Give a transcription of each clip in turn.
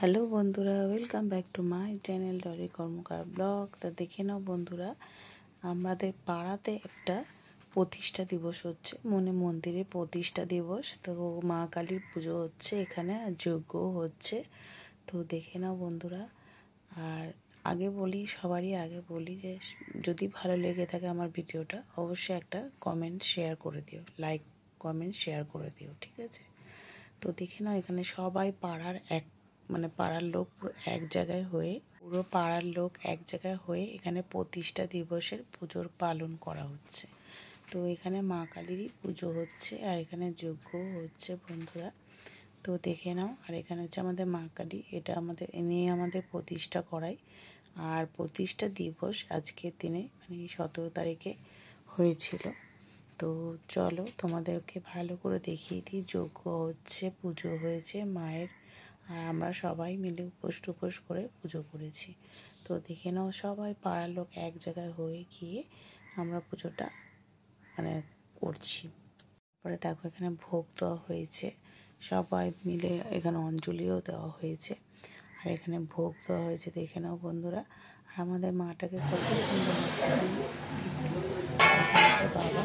Hello বন্ধুরা, welcome back to my channel Dolly Karmakar blog. তা দেখে নাও বন্ধুরা, আমাদের পাড়াতে একটা প্রতিষ্ঠা দিবস হচ্ছে, মন্দিরে প্রতিষ্ঠা দিবস। তো মা কালীর পুজো হচ্ছে এখানে, আর যজ্ঞ হচ্ছে। তো দেখে নাও বন্ধুরা। আর সবারই আগে বলি যে যদি ভালো লেগে থাকে আমার ভিডিওটা, অবশ্যই একটা কমেন্ট শেয়ার করে দিও, লাইক কমেন্ট শেয়ার করে দিও, ঠিক আছে? তো দেখে নাও, এখানে সবাই পাড়ার লোক পুরো পাড়ার লোক এক জায়গায় হয়ে এখানে প্রতিষ্ঠা দিবসের পুজোর পালন করা হচ্ছে। তো এখানে মা কালীরই পুজো হচ্ছে, আর এখানে যজ্ঞ হচ্ছে বন্ধুরা। তো দেখে নাও। আর এখানে হচ্ছে আমাদের মা কালী, এটা আমাদের প্রতিষ্ঠা করাই। আর প্রতিষ্ঠা দিবস আজকের দিনে 17 তারিখে হয়েছিল। তো চলো তোমাদেরকে ভালো করে দেখিয়ে দিই। যজ্ঞ হচ্ছে, পুজো হয়েছে মায়ের, আর আমরা সবাই মিলে উপোস করে পুজো করেছি। তো দেখে নাও, সবাই পাড়ার লোক এক জায়গায় হয়ে গিয়ে আমরা পুজোটা করছি। তারপরে দেখো, এখানে ভোগ দেওয়া হয়েছে, সবাই মিলে এখানে অঞ্জলিও দেওয়া হয়েছে, আর এখানে ভোগ দেওয়া হয়েছে। দেখে নাও বন্ধুরা। আর আমাদের মাটাকে কত সুন্দর লাগছে, বাবা।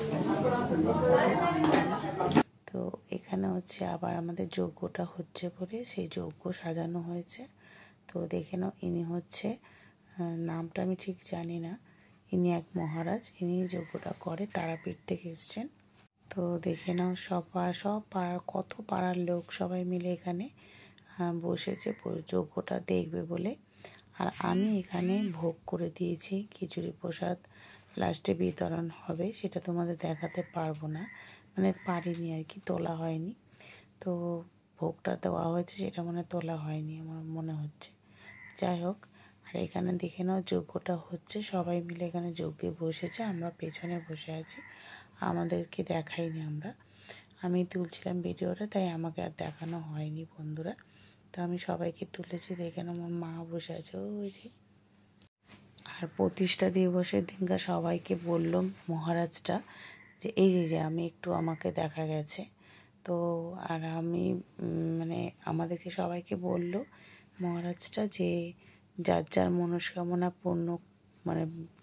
তো এখানে হচ্ছে আবার আমাদের যজ্ঞটা হচ্ছে বলে সেই যজ্ঞ সাজানো হয়েছে। তো দেখে নাও, ইনি হচ্ছে, নামটা আমি ঠিক জানি না, ইনি এক মহারাজ, ইনি যজ্ঞটা করে, তারাপীঠ থেকে এসছেন। তো দেখে নাও, সব পাড়ার কত পাড়ার লোক সবাই মিলে এখানে বসেছে যজ্ঞটা দেখবে বলে। আর আমি এখানে ভোগ করে দিয়েছি, খিচুড়ি প্রসাদ লাস্টে বিতরণ হবে, সেটা তোমাদের দেখাতে পারবো না, পারিনি আর কি, তোলা হয়নি। তো ভোগটা দেওয়া হয়েছে, সেটা তোলা হয়নি আমার মনে হচ্ছে। যাই হোক, আর এখানে দেখে নাও যজ্ঞটা হচ্ছে, সবাই মিলে এখানে যজ্ঞে বসেছে, আমরা পেছনে বসে আছি, আমাদেরকে দেখাইনি। আমি তুলছিলাম ভিডিওটা, তাই আমাকে আর দেখানো হয়নি বন্ধুরা। তো আমি সবাইকে তুলেছি। দেখে নাও, আমার মা বসে আছে ওই যে। আর প্রতিষ্ঠা দিবসের দিনকার সবাইকে বললাম মহারাজটা যে এই যে আমি একটু, আমাকে দেখা গেছে। তো আর আমি আমাদেরকে সবাইকে বলল মহারাজটা যে যার যার মনস্কামনা পূর্ণ,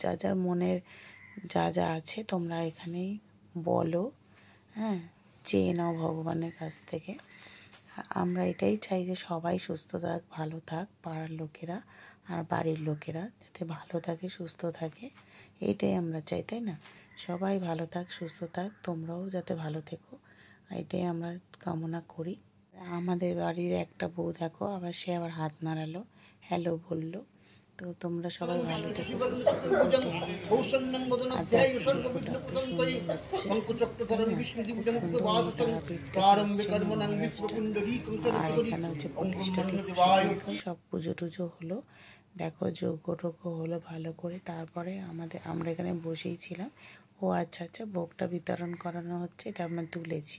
যার যার মনের যা যা আছে তোমরা এখানেই বলো, হ্যাঁ, চেয়ে নাও ভগবানের কাছ থেকে। আমরা এটাই চাই যে সবাই সুস্থ থাক, ভালো থাক, পাড়ার লোকেরা আর বাড়ির লোকেরা যাতে ভালো থাকে, সুস্থ থাকে, এইটাই আমরা চাই, তাই না? সবাই ভালো থাক, সুস্থ থাক, তোমরাও যাতে ভালো থেকো, এটাই আমরা কামনা করি। আমাদের বাড়ির একটা বউ দেখো, সে আবার হাত নাড়ালো, হ্যালো বললো। তো তোমরা সবাই ভালো থেকো, আর এখানে হচ্ছে প্রতিষ্ঠা সব পুজো টুজো হলো, দেখো যজ্ঞ টজ্ঞ হলো ভালো করে। তারপরে আমরা এখানে বসেই ছিলাম। ও আচ্ছা, ভোগটা বিতরণ করানো হচ্ছে, এটা আমরা তুলেছি।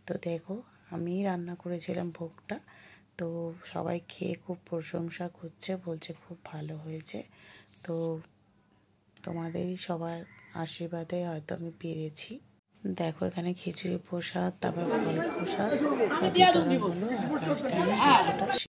তো দেখো, আমি রান্না করেছিলাম ভোগটা। তো সবাই খেয়ে খুব প্রশংসা করছে, বলছে খুব ভালো হয়েছে। তো তোমাদেরই সবার আশীর্বাদে হয়তো আমি পেরেছি। দেখো, এখানে খিচুড়ি প্রসাদ, তারপর ফল প্রসাদ সব বিতরণ হলো, আর